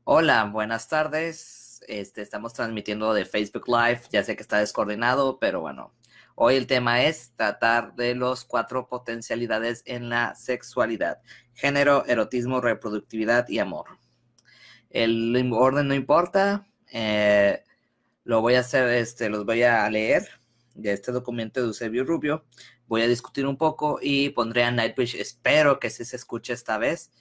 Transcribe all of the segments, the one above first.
Hola, buenas tardes. Estamos transmitiendo de Facebook Live. Ya sé que está descoordinado, pero bueno. Hoy el tema es tratar de los 4 potencialidades en la sexualidad: género, erotismo, reproductividad y amor. El orden no importa. Lo voy a hacer, los voy a leer de este documento de Eusebio Rubio. Voy a discutir un poco y pondré a Nightwish. Espero que sí se escuche esta vez.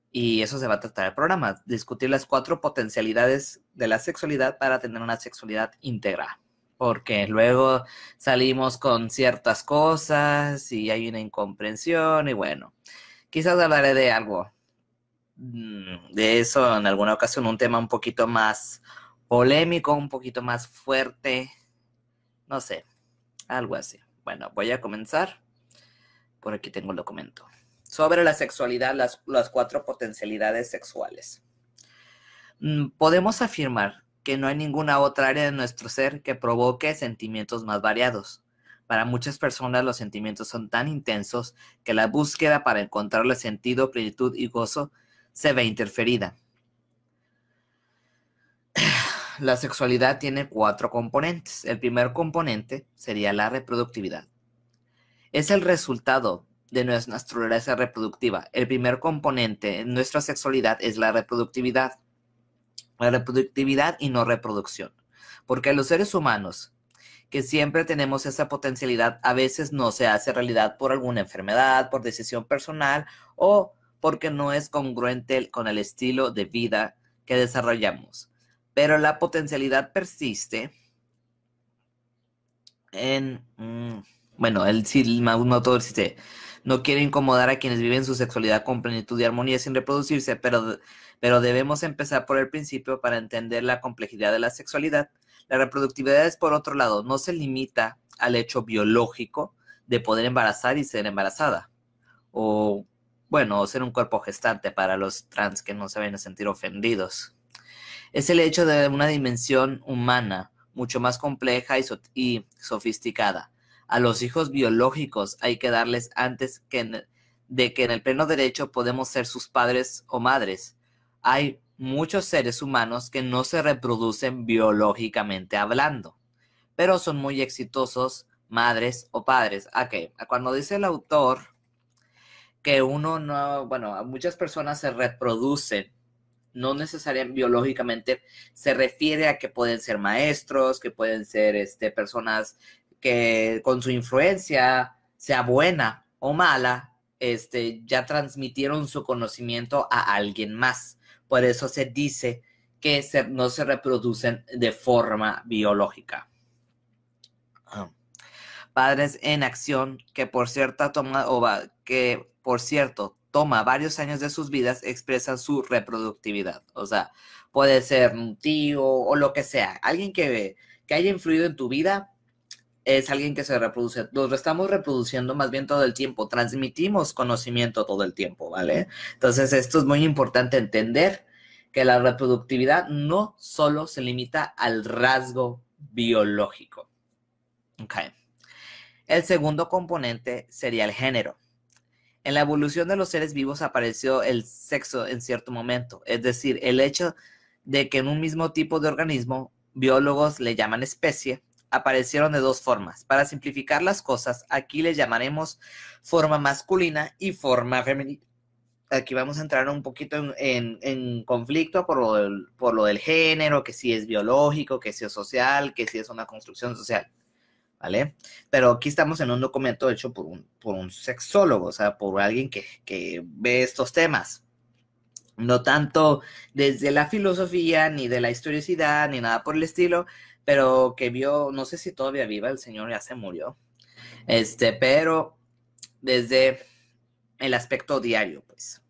Y eso se va a tratar el programa, discutir las 4 potencialidades de la sexualidad para tener una sexualidad íntegra. Porque luego salimos con ciertas cosas y hay una incomprensión y bueno, quizás hablaré de algo de eso en alguna ocasión, un tema un poquito más polémico, un poquito más fuerte, no sé, algo así. Bueno, voy a comenzar. Por aquí tengo el documento. Sobre la sexualidad, las 4 potencialidades sexuales. Podemos afirmar que no hay ninguna otra área de nuestro ser que provoque sentimientos más variados. Para muchas personas los sentimientos son tan intensos que la búsqueda para encontrarle sentido, plenitud y gozo se ve interferida. La sexualidad tiene 4 componentes. El primer componente sería la reproductividad. Es el resultado de nuestra naturaleza reproductiva. El primer componente en nuestra sexualidad es la reproductividad. La reproductividad y no reproducción. Porque los seres humanos, que siempre tenemos esa potencialidad, a veces no se hace realidad por alguna enfermedad, por decisión personal o porque no es congruente con el estilo de vida que desarrollamos. Pero la potencialidad persiste en... bueno, el autor dice, no quiere incomodar a quienes viven su sexualidad con plenitud y armonía sin reproducirse, pero debemos empezar por el principio para entender la complejidad de la sexualidad. La reproductividad es, por otro lado, no se limita al hecho biológico de poder embarazar y ser embarazada, o, bueno, o ser un cuerpo gestante para los trans que no se vayan a sentir ofendidos. Es el hecho de una dimensión humana mucho más compleja y sofisticada. A los hijos biológicos hay que darles antes de que en el pleno derecho podemos ser sus padres o madres. Hay muchos seres humanos que no se reproducen biológicamente hablando, pero son muy exitosos madres o padres. Okay. Cuando dice el autor que uno no, bueno, muchas personas se reproducen no necesariamente biológicamente, se refiere a que pueden ser maestros, que pueden ser personas que con su influencia, sea buena o mala, ya transmitieron su conocimiento a alguien más. Por eso se dice que no se reproducen de forma biológica. Padres en acción que por cierto toma varios años de sus vidas expresan su reproductividad. O sea, puede ser un tío o lo que sea. Alguien que haya influido en tu vida es alguien que se reproduce. Nos estamos reproduciendo más bien todo el tiempo. Transmitimos conocimiento todo el tiempo, ¿vale? Entonces, esto es muy importante entender que la reproductividad no solo se limita al rasgo biológico. Okay. El segundo componente sería el género. En la evolución de los seres vivos apareció el sexo en cierto momento, es decir, el hecho de que en un mismo tipo de organismo, biólogos le llaman especie, aparecieron de 2 formas. Para simplificar las cosas, aquí le llamaremos forma masculina y forma femenina. Aquí vamos a entrar un poquito en conflicto por lo del género, que si es biológico, que si es social, que si es una construcción social. ¿Vale? Pero aquí estamos en un documento hecho por un sexólogo, o sea, por alguien que ve estos temas. No tanto desde la filosofía, ni de la historicidad, ni nada por el estilo, pero que vio, no sé si todavía viva, el señor ya se murió, pero desde el aspecto diario, pues.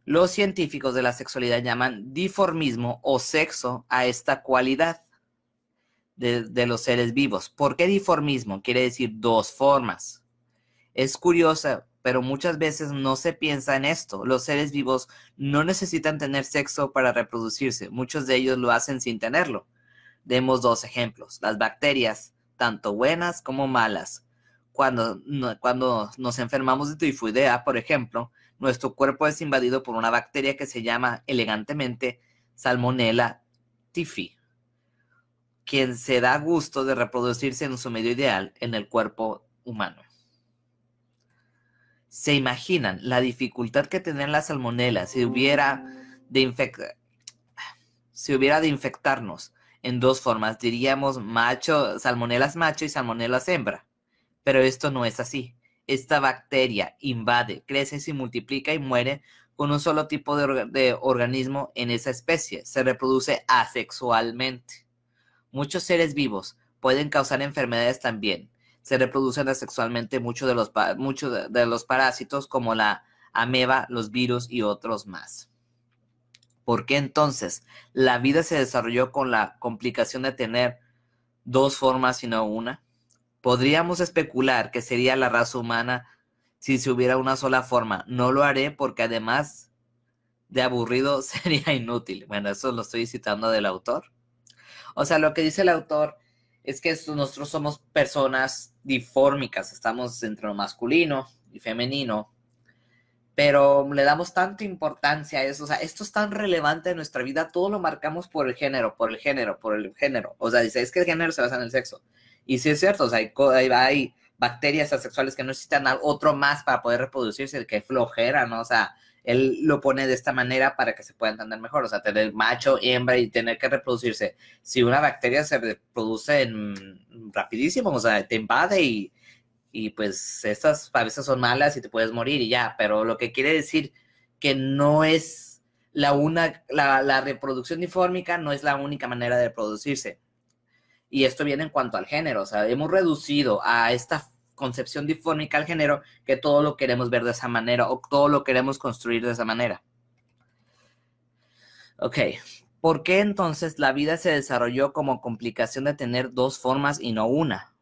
Los científicos de la sexualidad llaman dimorfismo o sexo a esta cualidad de los seres vivos. ¿Por qué dimorfismo? Quiere decir 2 formas. Es curiosa, pero muchas veces no se piensa en esto. Los seres vivos no necesitan tener sexo para reproducirse. Muchos de ellos lo hacen sin tenerlo. Demos 2 ejemplos. Las bacterias, tanto buenas como malas. Cuando nos enfermamos de tifoidea, por ejemplo, nuestro cuerpo es invadido por una bacteria que se llama elegantemente Salmonella typhi, quien se da gusto de reproducirse en su medio ideal en el cuerpo humano. ¿Se imaginan la dificultad que tendrían las salmonelas si hubiera de infectarnos en dos formas? Diríamos salmonelas macho y salmonelas hembra. Pero esto no es así. Esta bacteria invade, crece, se multiplica y muere con un solo tipo de organismo en esa especie. Se reproduce asexualmente. Muchos seres vivos pueden causar enfermedades también. Se reproducen asexualmente muchos de los parásitos como la ameba, los virus y otros más. ¿Por qué entonces la vida se desarrolló con la complicación de tener dos formas y no una? Podríamos especular que sería la raza humana si se hubiera una sola forma. No lo haré porque además de aburrido sería inútil. Bueno, eso lo estoy citando del autor. O sea, lo que dice el autor es que nosotros somos personas difórmicas, estamos entre lo masculino y femenino, pero le damos tanta importancia a eso. O sea, esto es tan relevante en nuestra vida, todo lo marcamos por el género. O sea, dice, es que el género se basa en el sexo. Y sí es cierto, o sea, hay bacterias asexuales que no necesitan otro más para poder reproducirse, que flojera, ¿no? O sea, él lo pone de esta manera para que se pueda entender mejor, o sea, tener macho, hembra y tener que reproducirse. Si una bacteria se reproduce rapidísimo, o sea, te invade y pues estas a veces son malas y te puedes morir y ya, pero lo que quiere decir que no es la reproducción difórmica no es la única manera de reproducirse. Y esto viene en cuanto al género, o sea, hemos reducido a esta concepción difórmica al género que todo lo queremos ver de esa manera o todo lo queremos construir de esa manera. Ok, ¿por qué entonces la vida se desarrolló como complicación de tener dos formas y no una?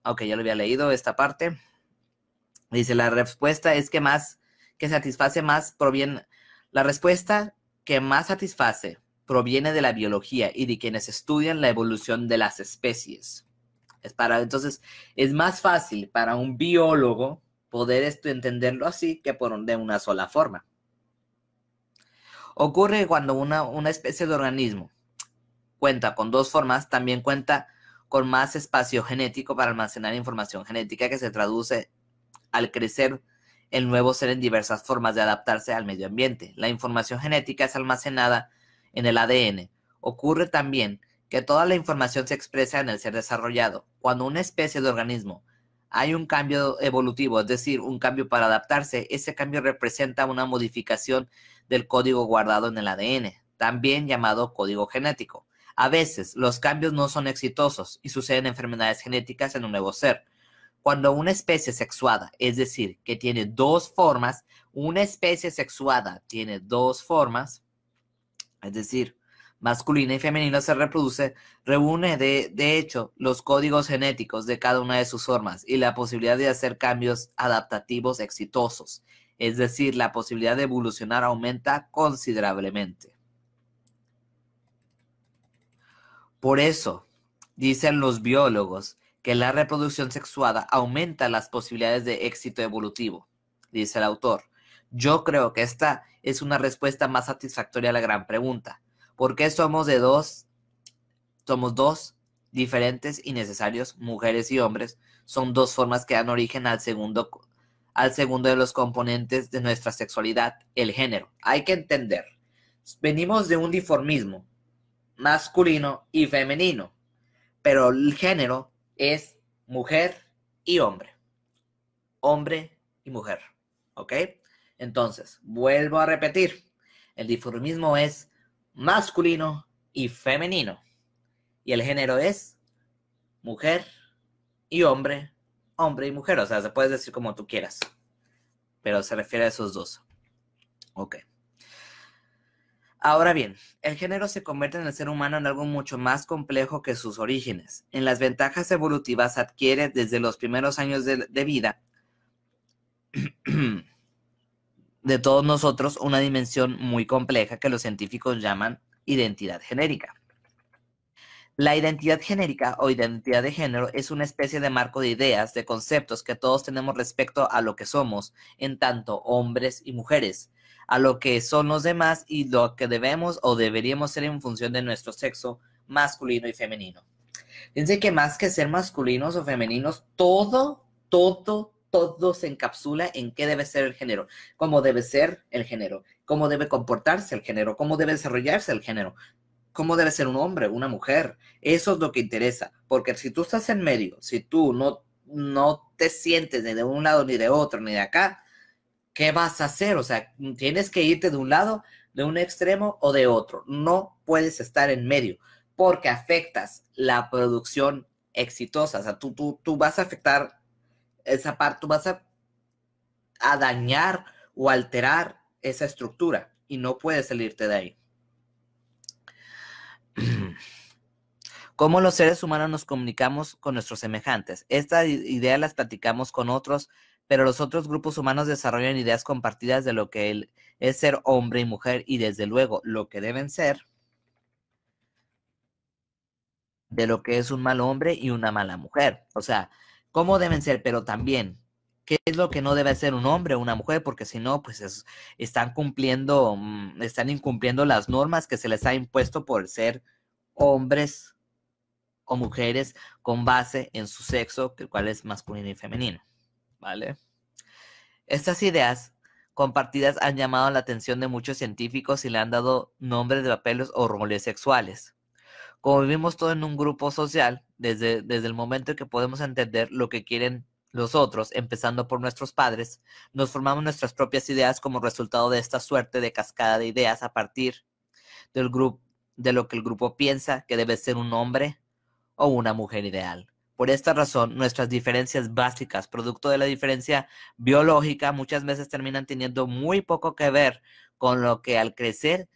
Ok, ya lo había leído esta parte. Dice, la respuesta es la respuesta que más satisface proviene de la biología y de quienes estudian la evolución de las especies. Entonces, es más fácil para un biólogo poder entenderlo así que de una sola forma. Ocurre cuando una especie de organismo cuenta con dos formas, también cuenta con más espacio genético para almacenar información genética que se traduce al crecer el nuevo ser en diversas formas de adaptarse al medio ambiente. La información genética es almacenada en el ADN. Ocurre también que toda la información se expresa en el ser desarrollado. Cuando una especie de organismo hay un cambio evolutivo, es decir, un cambio para adaptarse, ese cambio representa una modificación del código guardado en el ADN, también llamado código genético. A veces, los cambios no son exitosos y suceden enfermedades genéticas en un nuevo ser. Cuando una especie sexuada, es decir, que tiene dos formas, es decir, masculina y femenina se reúne de hecho los códigos genéticos de cada una de sus formas y la posibilidad de hacer cambios adaptativos exitosos, es decir, la posibilidad de evolucionar aumenta considerablemente. Por eso, dicen los biólogos que la reproducción sexuada aumenta las posibilidades de éxito evolutivo, dice el autor. Yo creo que esta es una respuesta más satisfactoria a la gran pregunta. ¿Por qué somos dos diferentes y necesarios, mujeres y hombres? Son dos formas que dan origen al segundo de los componentes de nuestra sexualidad, el género. Hay que entender, venimos de un dimorfismo masculino y femenino, pero el género es mujer y hombre y mujer, ¿ok? Entonces, vuelvo a repetir, el dimorfismo es masculino y femenino, y el género es mujer y hombre y mujer, o sea, se puede decir como tú quieras, pero se refiere a esos dos, ok. Ahora bien, el género se convierte en el ser humano en algo mucho más complejo que sus orígenes. En las ventajas evolutivas adquiere desde los primeros años de vida de todos nosotros una dimensión muy compleja que los científicos llaman identidad genérica. La identidad genérica o identidad de género es una especie de marco de ideas, de conceptos que todos tenemos respecto a lo que somos, en tanto hombres y mujeres, a lo que son los demás y lo que debemos o deberíamos ser en función de nuestro sexo masculino y femenino. Fíjense que más que ser masculinos o femeninos, todo se encapsula en qué debe ser el género, cómo debe ser el género, cómo debe comportarse el género, cómo debe desarrollarse el género, cómo debe ser un hombre, una mujer. Eso es lo que interesa, porque si tú estás en medio, si tú no te sientes ni de un lado, ni de otro, ni de acá, ¿qué vas a hacer? O sea, tienes que irte de un lado, de un extremo o de otro. No puedes estar en medio, porque afectas la producción exitosa. O sea, tú vas a afectar esa parte, tú vas a dañar o alterar esa estructura y no puedes salirte de ahí. ¿Cómo los seres humanos nos comunicamos con nuestros semejantes? Esta idea las platicamos con otros, pero los otros grupos humanos desarrollan ideas compartidas de lo que es ser hombre y mujer y desde luego lo que deben ser, de lo que es un mal hombre y una mala mujer. O sea, cómo deben ser, pero también qué es lo que no debe ser un hombre o una mujer, porque si no, pues están incumpliendo las normas que se les ha impuesto por ser hombres o mujeres con base en su sexo, el cual es masculino y femenino, ¿vale? Estas ideas compartidas han llamado la atención de muchos científicos y le han dado nombres de papeles o roles sexuales. Como vivimos todo en un grupo social, desde el momento en que podemos entender lo que quieren los otros, empezando por nuestros padres, nos formamos nuestras propias ideas como resultado de esta suerte de cascada de ideas a partir del grupo, de lo que el grupo piensa que debe ser un hombre o una mujer ideal. Por esta razón, nuestras diferencias básicas, producto de la diferencia biológica, muchas veces terminan teniendo muy poco que ver con lo que al crecer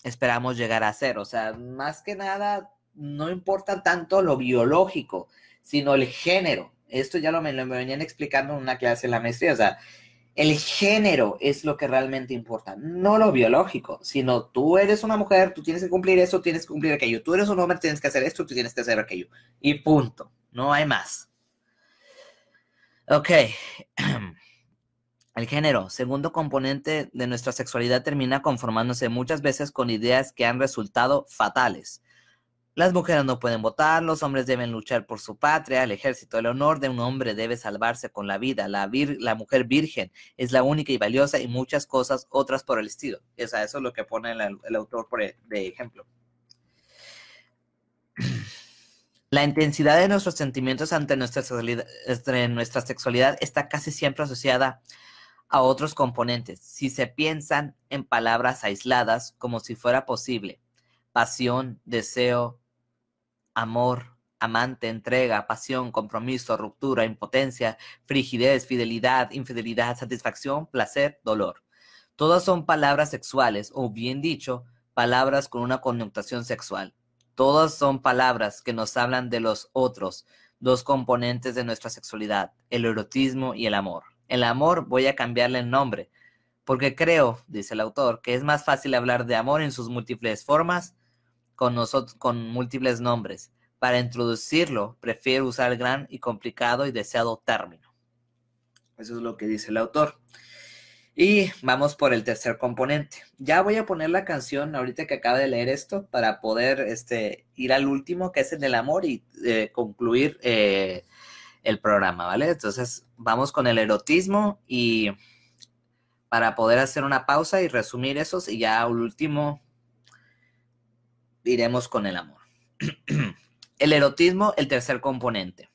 esperamos llegar a ser. O sea, más que nada, no importa tanto lo biológico, sino el género. Esto ya me venían explicando en una clase en la maestría. O sea, el género es lo que realmente importa, no lo biológico, sino tú eres una mujer, tú tienes que cumplir eso, tienes que cumplir aquello. Tú eres un hombre, tienes que hacer esto, tú tienes que hacer aquello. Y punto. No hay más. Ok. El género, segundo componente de nuestra sexualidad, termina conformándose muchas veces con ideas que han resultado fatales. Las mujeres no pueden votar, los hombres deben luchar por su patria, el ejército, el honor de un hombre debe salvarse con la vida, la mujer virgen es la única y valiosa y muchas cosas otras por el estilo. O sea, eso es lo que pone el autor de ejemplo. La intensidad de nuestros sentimientos ante nuestra sexualidad está casi siempre asociada a otros componentes, si se piensan en palabras aisladas como si fuera posible. Pasión, deseo, amor, amante, entrega, pasión, compromiso, ruptura, impotencia, frigidez, fidelidad, infidelidad, satisfacción, placer, dolor. Todas son palabras sexuales, o bien dicho, palabras con una connotación sexual. Todas son palabras que nos hablan de los otros, dos componentes de nuestra sexualidad, el erotismo y el amor. El amor voy a cambiarle el nombre, porque creo, dice el autor, que es más fácil hablar de amor en sus múltiples formas con múltiples nombres. Para introducirlo, prefiero usar el gran y complicado y deseado término. Eso es lo que dice el autor. Y vamos por el tercer componente. Ya voy a poner la canción ahorita que acabo de leer esto para poder ir al último, que es el del amor, y concluir el programa, ¿vale? Entonces vamos con el erotismo y para poder hacer una pausa y resumir esos, y ya al último iremos con el amor. El erotismo, el tercer componente.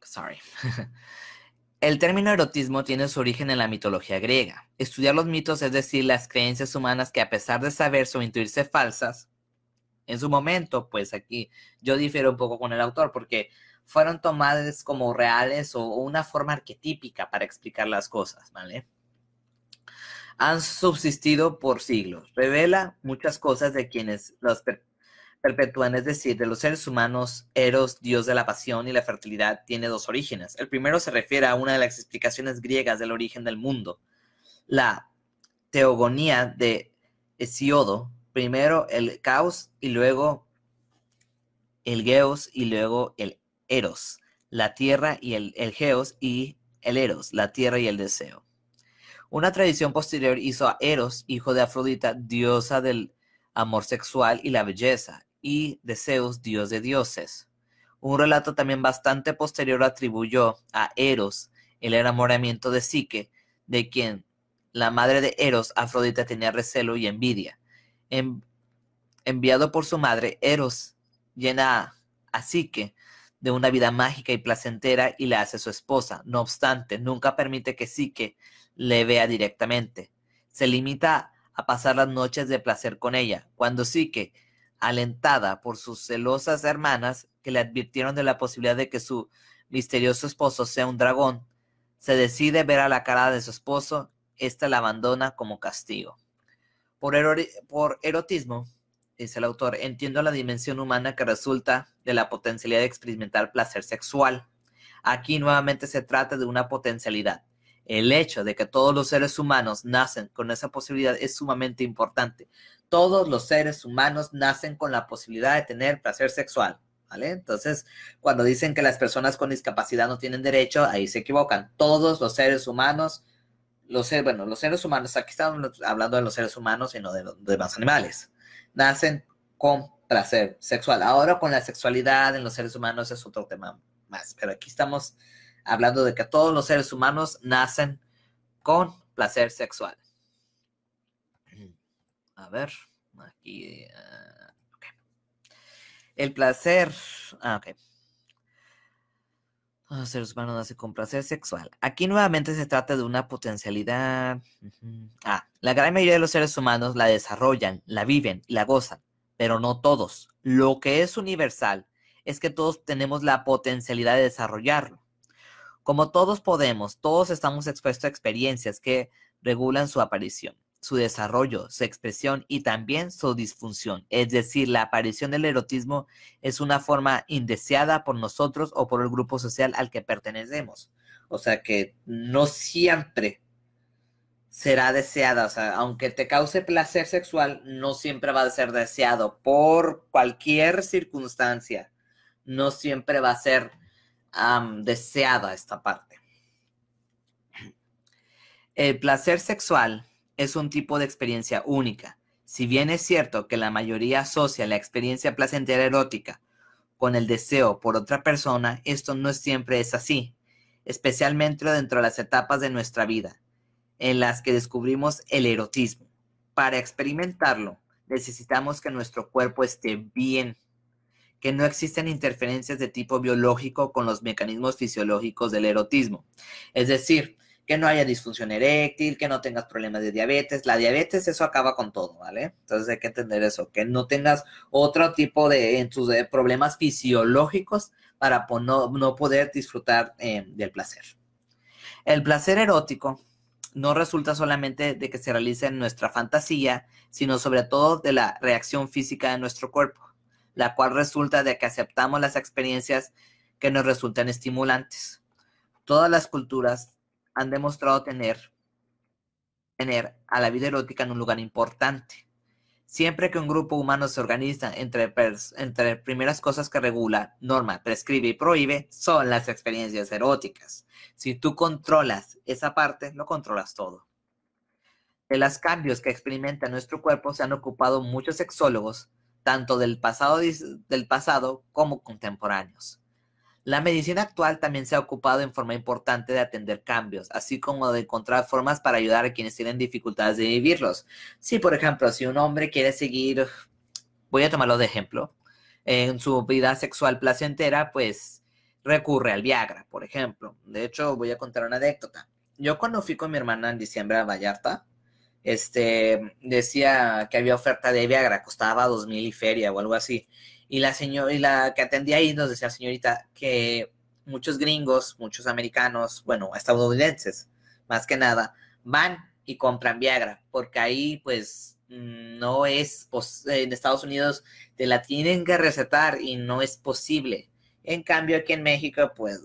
Sorry. El término erotismo tiene su origen en la mitología griega. Estudiar los mitos, es decir, las creencias humanas que a pesar de saberse o intuirse falsas, en su momento, pues aquí yo difiero un poco con el autor porque fueron tomadas como reales o una forma arquetípica para explicar las cosas, ¿vale? Han subsistido por siglos. Revela muchas cosas de quienes los perpetúan, es decir, de los seres humanos. Eros, dios de la pasión y la fertilidad, tiene dos orígenes. El primero se refiere a una de las explicaciones griegas del origen del mundo, la teogonía de Hesíodo, primero el caos y luego el geos y luego el eros, la tierra y el geos y el eros, la tierra y el deseo. Una tradición posterior hizo a Eros, hijo de Afrodita, diosa del amor sexual y la belleza, y de Zeus, dios de dioses. Un relato también bastante posterior atribuyó a Eros el enamoramiento de Psique, de quien la madre de Eros, Afrodita, tenía recelo y envidia. Enviado por su madre, Eros llena a Psique de una vida mágica y placentera y la hace su esposa. No obstante, nunca permite que Psique le vea directamente. Se limita a pasar las noches de placer con ella. Cuando Psique, alentada por sus celosas hermanas, que le advirtieron de la posibilidad de que su misterioso esposo sea un dragón, se decide ver a la cara de su esposo, ésta la abandona como castigo. Por erotismo, dice el autor, entiendo la dimensión humana que resulta de la potencialidad de experimentar placer sexual. Aquí nuevamente se trata de una potencialidad. El hecho de que todos los seres humanos nacen con esa posibilidad es sumamente importante. Todos los seres humanos nacen con la posibilidad de tener placer sexual, ¿vale? Entonces, cuando dicen que las personas con discapacidad no tienen derecho, ahí se equivocan. Todos los seres humanos, los seres humanos, aquí estamos hablando de los seres humanos y no de los demás animales, nacen con placer sexual. Ahora con la sexualidad en los seres humanos es otro tema más, pero aquí estamos hablando de que todos los seres humanos nacen con placer sexual. A ver, aquí. Okay. El placer. Ok. Los seres humanos nacen con placer sexual. Aquí nuevamente se trata de una potencialidad. La gran mayoría de los seres humanos la desarrollan, la viven, la gozan, pero no todos. Lo que es universal es que todos tenemos la potencialidad de desarrollarlo. Como todos podemos, todos estamos expuestos a experiencias que regulan su aparición, su desarrollo, su expresión y también su disfunción. Es decir, la aparición del erotismo es una forma indeseada por nosotros o por el grupo social al que pertenecemos. O sea que no siempre será deseada. O sea, aunque te cause placer sexual, no siempre va a ser deseado por cualquier circunstancia. No siempre va a ser deseada esta parte. El placer sexual es un tipo de experiencia única. Si bien es cierto que la mayoría asocia la experiencia placentera erótica con el deseo por otra persona, esto no siempre es así, especialmente dentro de las etapas de nuestra vida, en las que descubrimos el erotismo. Para experimentarlo, necesitamos que nuestro cuerpo esté bien, que no existen interferencias de tipo biológico con los mecanismos fisiológicos del erotismo. Es decir, que no haya disfunción eréctil, que no tengas problemas de diabetes. La diabetes, eso acaba con todo, ¿vale? Entonces hay que entender eso, que no tengas otro tipo de problemas fisiológicos para no poder disfrutar del placer. El placer erótico no resulta solamente de que se realice en nuestra fantasía, sino sobre todo de la reacción física de nuestro cuerpo, la cual resulta de que aceptamos las experiencias que nos resultan estimulantes. Todas las culturas han demostrado tener a la vida erótica en un lugar importante. Siempre que un grupo humano se organiza entre primeras cosas que regula, norma, prescribe y prohíbe, son las experiencias eróticas. Si tú controlas esa parte, lo controlas todo. De los cambios que experimenta nuestro cuerpo se han ocupado muchos sexólogos, tanto del pasado como contemporáneos. La medicina actual también se ha ocupado en forma importante de atender cambios, así como de encontrar formas para ayudar a quienes tienen dificultades de vivirlos. Si, por ejemplo, si un hombre quiere seguir, voy a tomarlo de ejemplo, en su vida sexual placentera, pues recurre al Viagra, por ejemplo. De hecho, voy a contar una anécdota. Yo cuando fui con mi hermana en diciembre a Vallarta, decía que había oferta de Viagra, costaba 2,000 y feria o algo así. Y la que atendía ahí nos decía, señorita, que muchos gringos, muchos americanos, bueno, estadounidenses, más que nada, van y compran Viagra, porque ahí, pues, no es, en Estados Unidos te la tienen que recetar y no es posible. En cambio, aquí en México, pues,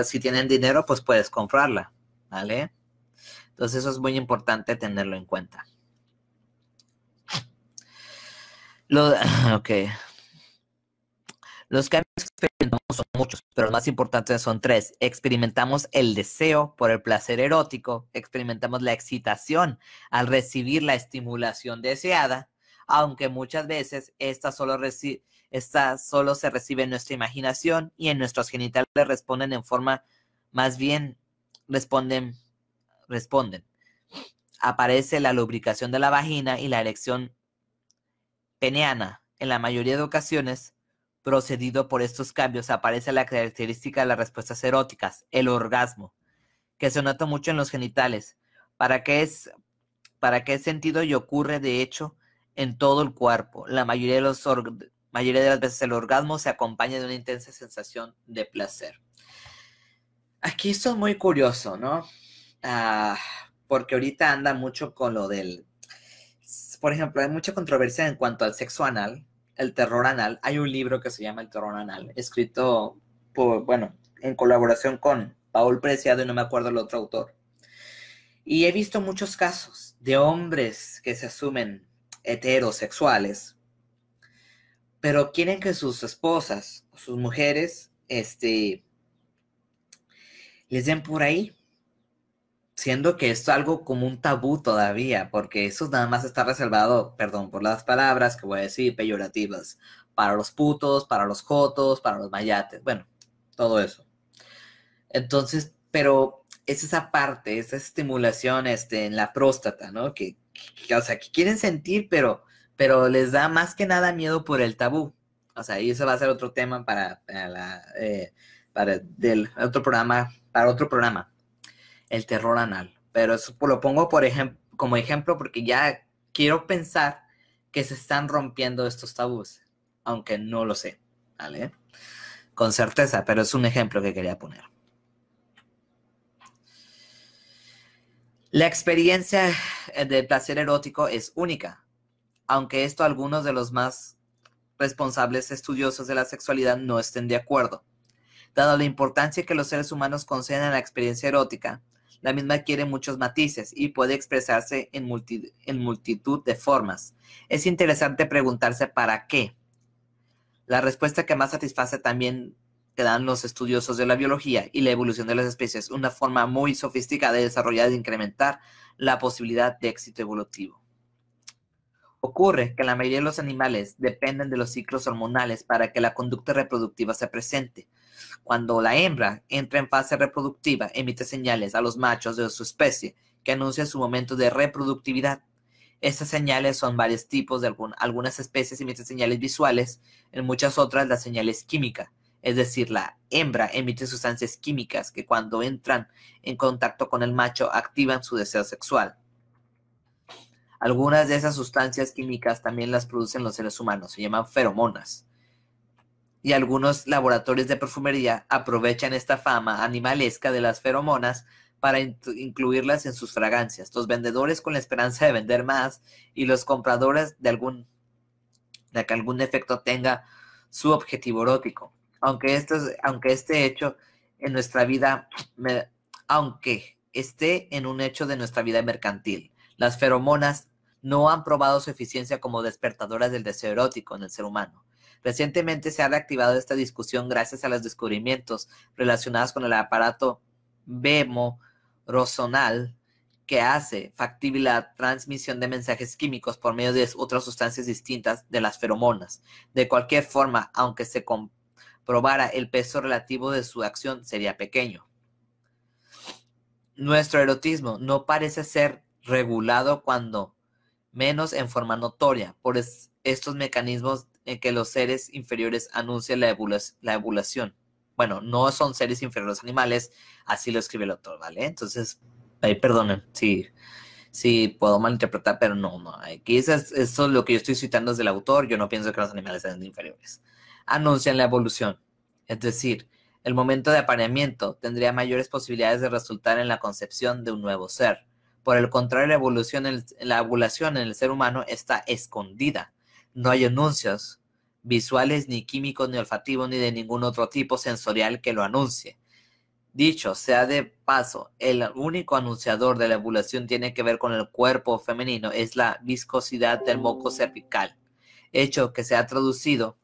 si tienen dinero, pues puedes comprarla, ¿vale? Entonces eso es muy importante tenerlo en cuenta. Ok. Los cambios que experimentamos son muchos, pero los más importantes son tres. Experimentamos el deseo por el placer erótico, experimentamos la excitación al recibir la estimulación deseada, aunque muchas veces esta solo se recibe en nuestra imaginación y en nuestros genitales responden en forma, más bien responden. Aparece la lubricación de la vagina y la erección peniana. En la mayoría de ocasiones, procedido por estos cambios, aparece la característica de las respuestas eróticas, el orgasmo, que se nota mucho en los genitales. ¿Para qué sentido y ocurre, de hecho, en todo el cuerpo? La mayoría de las veces el orgasmo se acompaña de una intensa sensación de placer. Aquí esto es muy curioso, ¿no? Porque ahorita anda mucho con lo del... Por ejemplo, hay mucha controversia en cuanto al sexo anal, el terror anal. Hay un libro que se llama El terror anal, escrito en colaboración con Paul Preciado y no me acuerdo el otro autor. Y he visto muchos casos de hombres que se asumen heterosexuales, pero quieren que sus esposas o sus mujeres les den por ahí, siendo que esto es algo como un tabú todavía, porque eso nada más está reservado, perdón por las palabras que voy a decir, peyorativas, para los putos, para los jotos, para los mayates, bueno, todo eso. Entonces, pero es esa parte, esa estimulación en la próstata, ¿no? O sea, que quieren sentir, pero les da más que nada miedo por el tabú. O sea, y eso va a ser otro tema para otro programa, el terror anal. Pero eso lo pongo como ejemplo porque ya quiero pensar que se están rompiendo estos tabús, aunque no lo sé, ¿vale? Con certeza, pero es un ejemplo que quería poner. La experiencia del placer erótico es única, aunque esto algunos de los más responsables estudiosos de la sexualidad no estén de acuerdo. Dado la importancia que los seres humanos conceden a la experiencia erótica, la misma adquiere muchos matices y puede expresarse en multitud de formas. Es interesante preguntarse ¿para qué? La respuesta que más satisface también que dan los estudiosos de la biología y la evolución de las especies, una forma muy sofisticada y desarrollada de incrementar la posibilidad de éxito evolutivo. Ocurre que la mayoría de los animales dependen de los ciclos hormonales para que la conducta reproductiva se presente. Cuando la hembra entra en fase reproductiva, emite señales a los machos de su especie que anuncian su momento de reproductividad. Estas señales son varios tipos. Algunas especies emiten señales visuales, en muchas otras la señal es química. Es decir, la hembra emite sustancias químicas que cuando entran en contacto con el macho activan su deseo sexual. Algunas de esas sustancias químicas también las producen los seres humanos, se llaman feromonas. Y algunos laboratorios de perfumería aprovechan esta fama animalesca de las feromonas para incluirlas en sus fragancias. Los vendedores con la esperanza de vender más y los compradores de que algún efecto tenga su objetivo erótico. Aunque esté hecho en nuestra vida, aunque esté en un hecho de nuestra vida mercantil, las feromonas no han probado su eficiencia como despertadoras del deseo erótico en el ser humano. Recientemente se ha reactivado esta discusión gracias a los descubrimientos relacionados con el aparato vemo-rosonal que hace factible la transmisión de mensajes químicos por medio de otras sustancias distintas de las feromonas. De cualquier forma, aunque se comprobara el peso relativo de su acción sería pequeño. Nuestro erotismo no parece ser regulado cuando menos en forma notoria por estos mecanismos en que los seres inferiores anuncian la ovulación. Bueno, no son seres inferiores a los animales, así lo escribe el autor, ¿vale? Entonces, ahí perdonen, sí puedo malinterpretar, pero no. Aquí eso es lo que yo estoy citando desde el autor, yo no pienso que los animales sean inferiores. Anuncian la evolución, es decir, el momento de apareamiento tendría mayores posibilidades de resultar en la concepción de un nuevo ser. Por el contrario, la ovulación en el ser humano está escondida. No hay anuncios visuales, ni químicos, ni olfativos, ni de ningún otro tipo sensorial que lo anuncie. Dicho sea de paso, el único anunciador de la ovulación tiene que ver con el cuerpo femenino, es la viscosidad del moco cervical, hecho que se ha traducido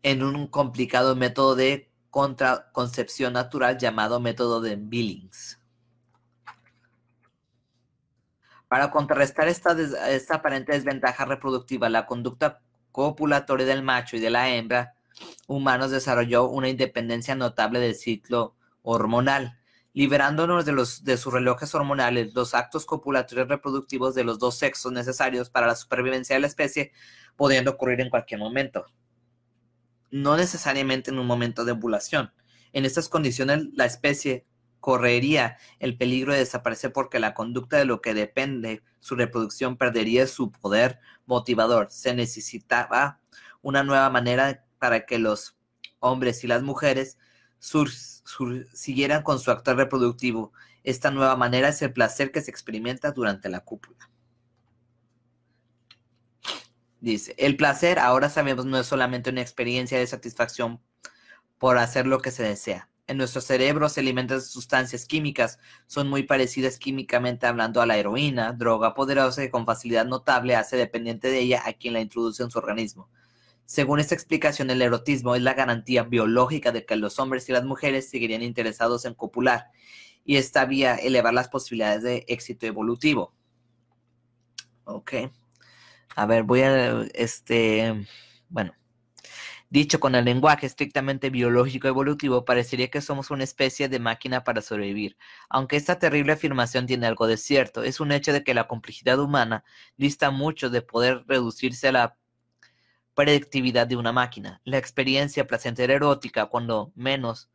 en un complicado método de contraconcepción natural llamado método de Billings. Para contrarrestar esta aparente desventaja reproductiva, la conducta copulatoria del macho y de la hembra humanos desarrolló una independencia notable del ciclo hormonal, liberándonos de sus relojes hormonales. Los actos copulatorios reproductivos de los dos sexos necesarios para la supervivencia de la especie pudiendo ocurrir en cualquier momento, no necesariamente en un momento de ovulación. En estas condiciones, la especie correría el peligro de desaparecer porque la conducta de lo que depende su reproducción perdería su poder motivador. Se necesitaba una nueva manera para que los hombres y las mujeres siguieran con su acto reproductivo. Esta nueva manera es el placer que se experimenta durante la cópula. Dice, el placer, ahora sabemos, no es solamente una experiencia de satisfacción por hacer lo que se desea. En nuestro cerebro se alimentan sustancias químicas, son muy parecidas químicamente hablando a la heroína, droga poderosa que con facilidad notable hace dependiente de ella a quien la introduce en su organismo. Según esta explicación, el erotismo es la garantía biológica de que los hombres y las mujeres seguirían interesados en copular, y esta vía elevar las posibilidades de éxito evolutivo. Ok. A ver, bueno. Dicho con el lenguaje estrictamente biológico evolutivo, parecería que somos una especie de máquina para sobrevivir. Aunque esta terrible afirmación tiene algo de cierto, es un hecho de que la complejidad humana dista mucho de poder reducirse a la predictividad de una máquina. La experiencia placentera erótica, cuando menos,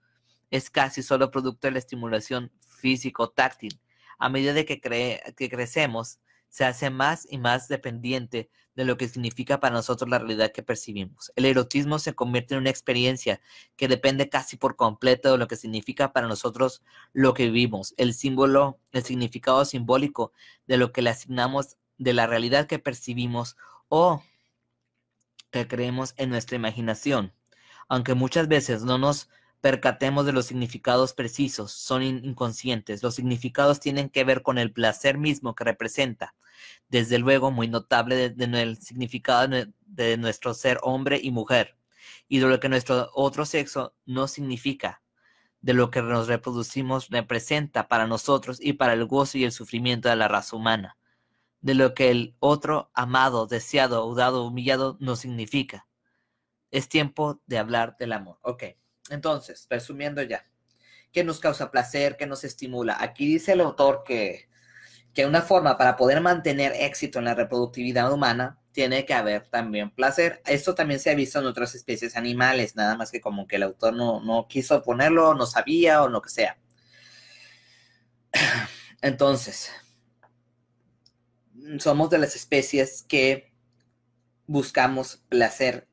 es casi solo producto de la estimulación físico-táctil. A medida de que crecemos, se hace más y más dependiente de lo que significa para nosotros la realidad que percibimos. El erotismo se convierte en una experiencia que depende casi por completo de lo que significa para nosotros lo que vivimos. El significado simbólico de lo que le asignamos de la realidad que percibimos o que creemos en nuestra imaginación. Aunque muchas veces no nos percatemos de los significados precisos, son inconscientes. Los significados tienen que ver con el placer mismo que representa. Desde luego, muy notable el significado de nuestro ser hombre y mujer, y de lo que nuestro otro sexo no significa, de lo que nos reproducimos representa para nosotros y para el gozo y el sufrimiento de la raza humana, de lo que el otro amado, deseado, audado, humillado no significa. Es tiempo de hablar del amor. Ok, entonces, resumiendo ya, ¿qué nos causa placer? ¿Qué nos estimula? Aquí dice el autor que una forma para poder mantener éxito en la reproductividad humana tiene que haber también placer. Esto también se ha visto en otras especies animales, nada más que como que el autor no quiso ponerlo, no sabía o lo que sea. Entonces, somos de las especies que buscamos placer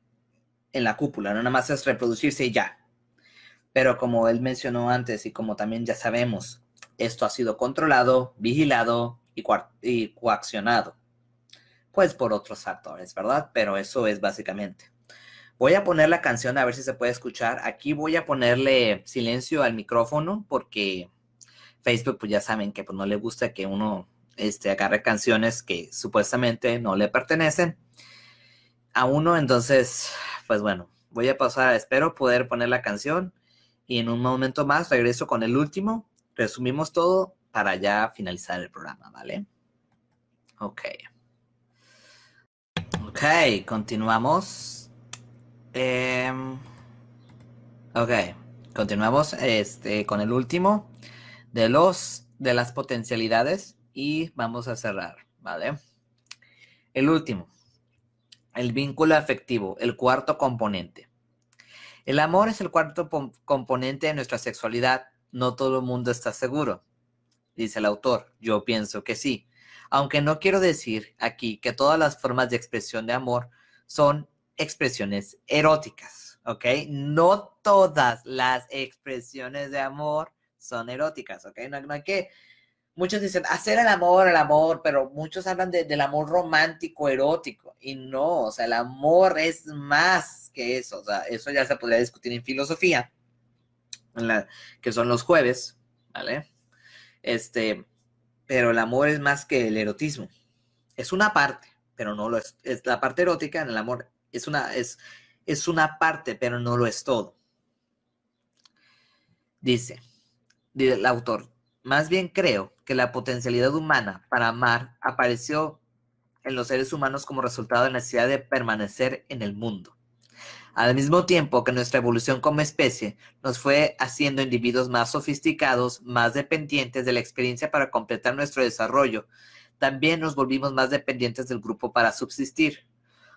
en la cúpula, no nada más es reproducirse y ya. Pero como él mencionó antes y como también ya sabemos, esto ha sido controlado, vigilado y coaccionado, pues por otros factores, ¿verdad? Pero eso es básicamente. Voy a poner la canción a ver si se puede escuchar. Aquí voy a ponerle silencio al micrófono porque Facebook, pues ya saben que pues, no le gusta que uno agarre canciones que supuestamente no le pertenecen a uno. Entonces, pues bueno, voy a pasar, espero poder poner la canción y en un momento más regreso con el último. Resumimos todo para ya finalizar el programa, ¿vale? Ok. Ok, continuamos. Ok, continuamos con el último de las potencialidades y vamos a cerrar, ¿vale? El último, el vínculo afectivo, el cuarto componente. El amor es el cuarto componente de nuestra sexualidad. No todo el mundo está seguro, dice el autor. Yo pienso que sí. Aunque no quiero decir aquí que todas las formas de expresión de amor son expresiones eróticas, ¿ok? No todas las expresiones de amor son eróticas, ¿ok? No hay que Muchos dicen hacer el amor, pero muchos hablan del amor romántico, erótico, y no, o sea, el amor es más que eso, o sea, eso ya se podría discutir en filosofía, que son los jueves, ¿vale? Pero el amor es más que el erotismo, es una parte, pero no lo es la parte erótica en el amor, es una parte, pero no lo es todo. Dice el autor, más bien creo que la potencialidad humana para amar apareció en los seres humanos como resultado de la necesidad de permanecer en el mundo. Al mismo tiempo que nuestra evolución como especie nos fue haciendo individuos más sofisticados, más dependientes de la experiencia para completar nuestro desarrollo, también nos volvimos más dependientes del grupo para subsistir.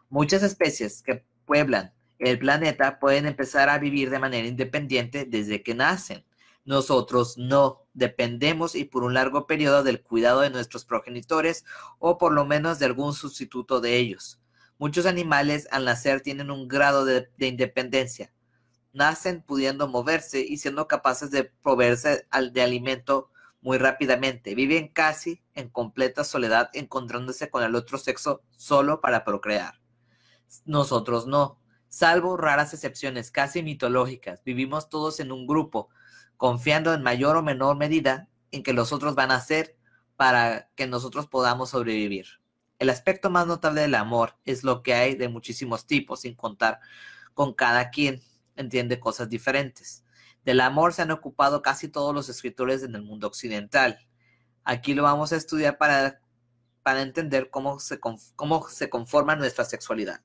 Muchas especies que pueblan el planeta pueden empezar a vivir de manera independiente desde que nacen. Nosotros no dependemos y por un largo periodo del cuidado de nuestros progenitores o por lo menos de algún sustituto de ellos. Muchos animales al nacer tienen un grado de independencia. Nacen pudiendo moverse y siendo capaces de proveerse de alimento muy rápidamente. Viven casi en completa soledad, encontrándose con el otro sexo solo para procrear. Nosotros no, salvo raras excepciones casi mitológicas. Vivimos todos en un grupo, confiando en mayor o menor medida en que los otros van a hacer para que nosotros podamos sobrevivir. El aspecto más notable del amor es lo que hay de muchísimos tipos, sin contar con cada quien entiende cosas diferentes. Del amor se han ocupado casi todos los escritores en el mundo occidental. Aquí lo vamos a estudiar para entender cómo se conforma nuestra sexualidad.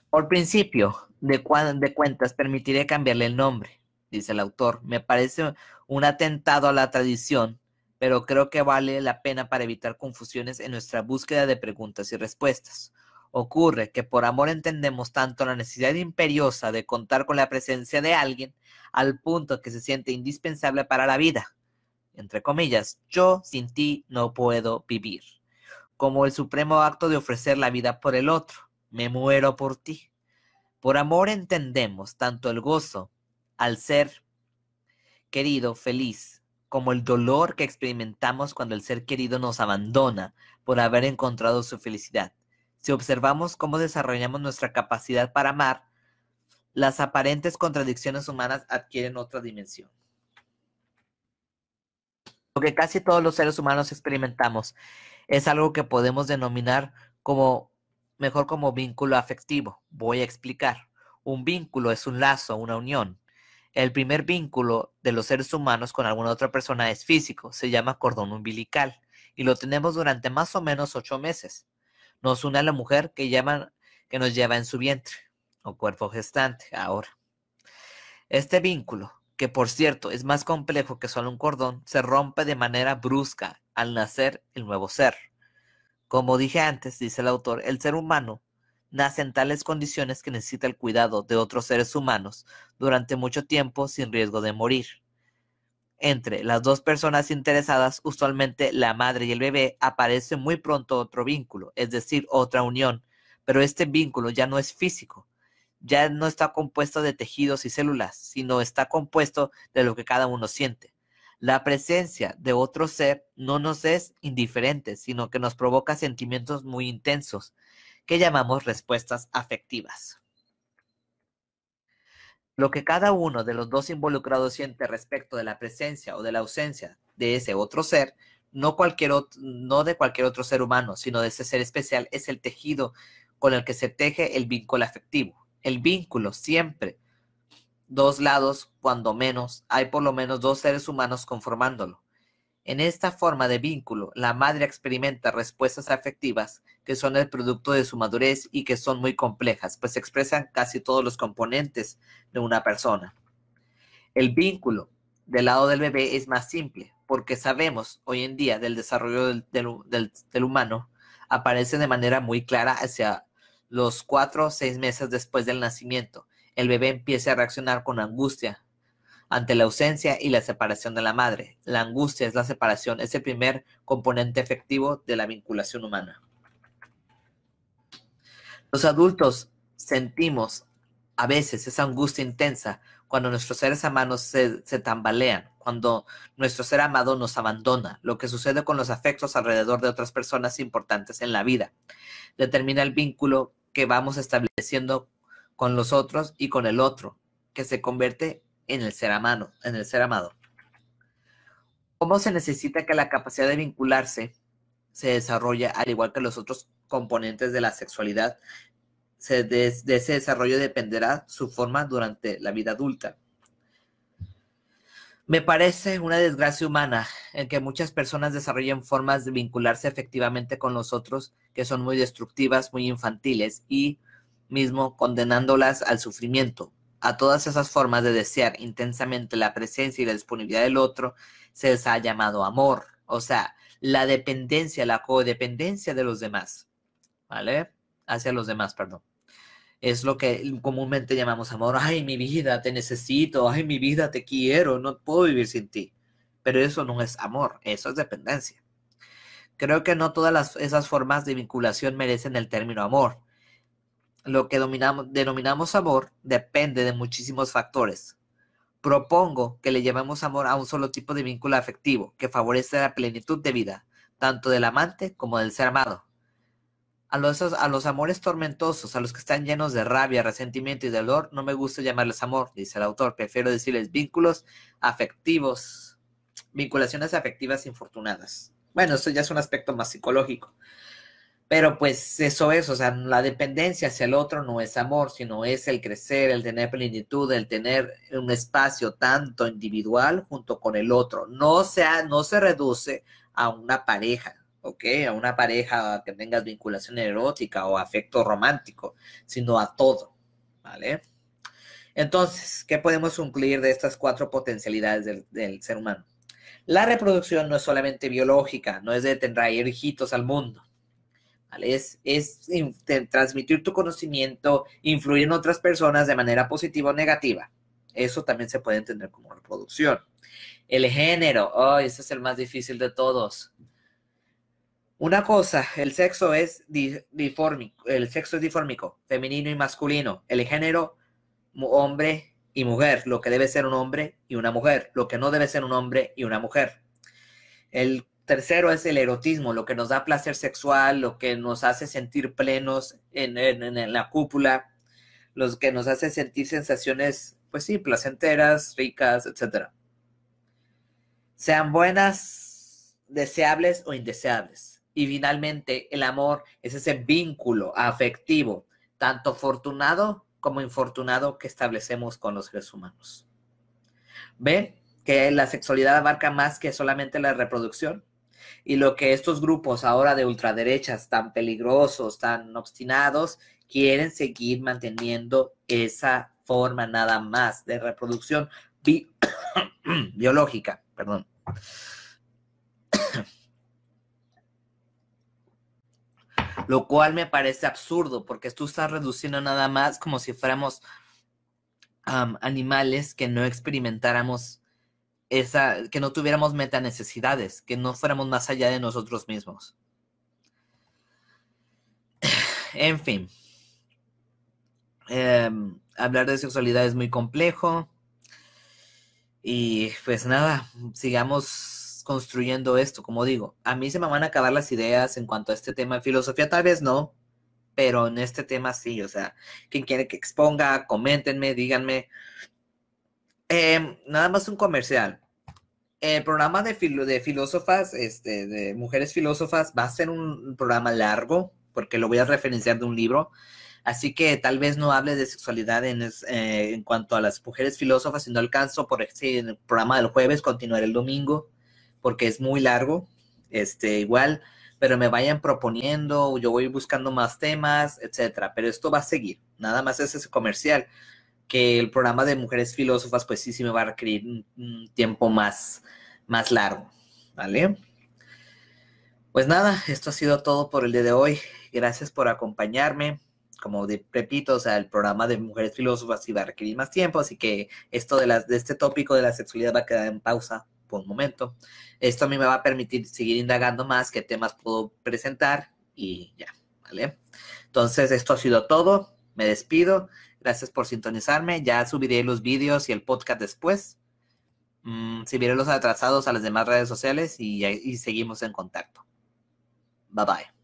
Por principio de cuentas, permitiré cambiarle el nombre, dice el autor. Me parece un atentado a la tradición, pero creo que vale la pena para evitar confusiones en nuestra búsqueda de preguntas y respuestas. Ocurre que por amor entendemos tanto la necesidad imperiosa de contar con la presencia de alguien al punto que se siente indispensable para la vida. Entre comillas, yo sin ti no puedo vivir. Como el supremo acto de ofrecer la vida por el otro. Me muero por ti. Por amor entendemos tanto el gozo al ser querido, feliz, como el dolor que experimentamos cuando el ser querido nos abandona por haber encontrado su felicidad. Si observamos cómo desarrollamos nuestra capacidad para amar, las aparentes contradicciones humanas adquieren otra dimensión. Lo que casi todos los seres humanos experimentamos es algo que podemos denominar mejor como vínculo afectivo. Voy a explicar. Un vínculo es un lazo, una unión. El primer vínculo de los seres humanos con alguna otra persona es físico, se llama cordón umbilical y lo tenemos durante más o menos 8 meses. Nos une a la mujer que nos lleva en su vientre o cuerpo gestante ahora. Este vínculo, que por cierto es más complejo que solo un cordón, se rompe de manera brusca al nacer el nuevo ser. Como dije antes, dice el autor, el ser humano nace en tales condiciones que necesita el cuidado de otros seres humanos durante mucho tiempo sin riesgo de morir. Entre las dos personas interesadas, usualmente la madre y el bebé, aparece muy pronto otro vínculo, es decir, otra unión, pero este vínculo ya no es físico, ya no está compuesto de tejidos y células, sino está compuesto de lo que cada uno siente. La presencia de otro ser no nos es indiferente, sino que nos provoca sentimientos muy intensos, que llamamos respuestas afectivas. Lo que cada uno de los dos involucrados siente respecto de la presencia o de la ausencia de ese otro ser, no de cualquier otro ser humano, sino de ese ser especial, es el tejido con el que se teje el vínculo afectivo. El vínculo siempre, dos lados, cuando menos, hay por lo menos dos seres humanos conformándolo. En esta forma de vínculo, la madre experimenta respuestas afectivas que son el producto de su madurez y que son muy complejas, pues expresan casi todos los componentes de una persona. El vínculo del lado del bebé es más simple, porque sabemos hoy en día del desarrollo del humano, aparece de manera muy clara hacia los 4 o 6 meses después del nacimiento. El bebé empieza a reaccionar con angustia ante la ausencia y la separación de la madre. La angustia es la separación, es el primer componente efectivo de la vinculación humana. Los adultos sentimos a veces esa angustia intensa cuando nuestros seres amados se tambalean, cuando nuestro ser amado nos abandona, lo que sucede con los afectos alrededor de otras personas importantes en la vida. Determina el vínculo que vamos estableciendo con los otros y con el otro, que se convierte en el ser amado, ¿Cómo se necesita que la capacidad de vincularse se desarrolle, al igual que los otros componentes de la sexualidad? De ese desarrollo dependerá su forma durante la vida adulta. Me parece una desgracia humana en que muchas personas desarrollen formas de vincularse efectivamente con los otros que son muy destructivas, muy infantiles y mismo condenándolas al sufrimiento. A todas esas formas de desear intensamente la presencia y la disponibilidad del otro se les ha llamado amor, o sea, la dependencia, la codependencia de los demás, ¿vale? Hacia los demás, perdón. Es lo que comúnmente llamamos amor. Ay, mi vida, te necesito. Ay, mi vida, te quiero. No puedo vivir sin ti. Pero eso no es amor, eso es dependencia. Creo que no todas esas formas de vinculación merecen el término amor. Lo que denominamos amor depende de muchísimos factores. Propongo que le llamemos amor a un solo tipo de vínculo afectivo que favorece la plenitud de vida, tanto del amante como del ser amado. A los amores tormentosos, a los que están llenos de rabia, resentimiento y dolor, no me gusta llamarles amor, dice el autor. Prefiero decirles vínculos afectivos, vinculaciones afectivas infortunadas. Bueno, eso ya es un aspecto más psicológico. Pero pues eso es, o sea, la dependencia hacia el otro no es amor, sino es el crecer, el tener plenitud, el tener un espacio tanto individual junto con el otro. No se reduce a una pareja. ¿Ok? A una pareja que tengas vinculación erótica o afecto romántico, sino a todo, ¿vale? Entonces, ¿qué podemos concluir de estas 4 potencialidades del ser humano? La reproducción no es solamente biológica, no es de traer hijitos al mundo, ¿vale? Es transmitir tu conocimiento, influir en otras personas de manera positiva o negativa. Eso también se puede entender como reproducción. El género, ese es el más difícil de todos. Una cosa, el sexo es difórmico, femenino y masculino. El género, hombre y mujer, lo que debe ser un hombre y una mujer, lo que no debe ser un hombre y una mujer. El tercero es el erotismo, lo que nos da placer sexual, lo que nos hace sentir plenos en la cúpula, lo que nos hace sentir sensaciones, pues sí, placenteras, ricas, etc. Sean buenas, deseables o indeseables. Y finalmente, el amor es ese vínculo afectivo, tanto afortunado como infortunado, que establecemos con los seres humanos. ¿Ven que la sexualidad abarca más que solamente la reproducción? Y lo que estos grupos ahora de ultraderechas tan peligrosos, tan obstinados, quieren seguir manteniendo esa forma nada más de reproducción biológica, perdón. Lo cual me parece absurdo, porque tú estás reduciendo nada más como si fuéramos animales que no experimentáramos que no tuviéramos metanecesidades, que no fuéramos más allá de nosotros mismos. En fin. Hablar de sexualidad es muy complejo. Y pues nada, sigamos construyendo esto, como digo. A mí se me van a acabar las ideas en cuanto a este tema de filosofía, tal vez no, pero en este tema sí, o sea, quien quiere que exponga, coméntenme, díganme. Nada más un comercial. El programa de filósofas, de mujeres filósofas, va a ser un programa largo, porque lo voy a referenciar de un libro. Así que tal vez no hable de sexualidad en cuanto a las mujeres filósofas, si no alcanzo por en el programa del jueves, continuar el domingo, porque es muy largo, igual, pero me vayan proponiendo, yo voy buscando más temas, etcétera, pero esto va a seguir, nada más es ese comercial, que el programa de mujeres filósofas, pues sí me va a requerir un tiempo más largo, ¿vale? Pues nada, esto ha sido todo por el día de hoy, gracias por acompañarme. Como repito, o sea, el programa de mujeres filósofas iba a requerir más tiempo, así que esto de este tópico de la sexualidad va a quedar en pausa por un momento. Esto a mí me va a permitir seguir indagando más qué temas puedo presentar y ya, ¿vale? Entonces, esto ha sido todo. Me despido. Gracias por sintonizarme. Ya subiré los vídeos y el podcast después. Subiré los atrasados a las demás redes sociales y seguimos en contacto. Bye bye.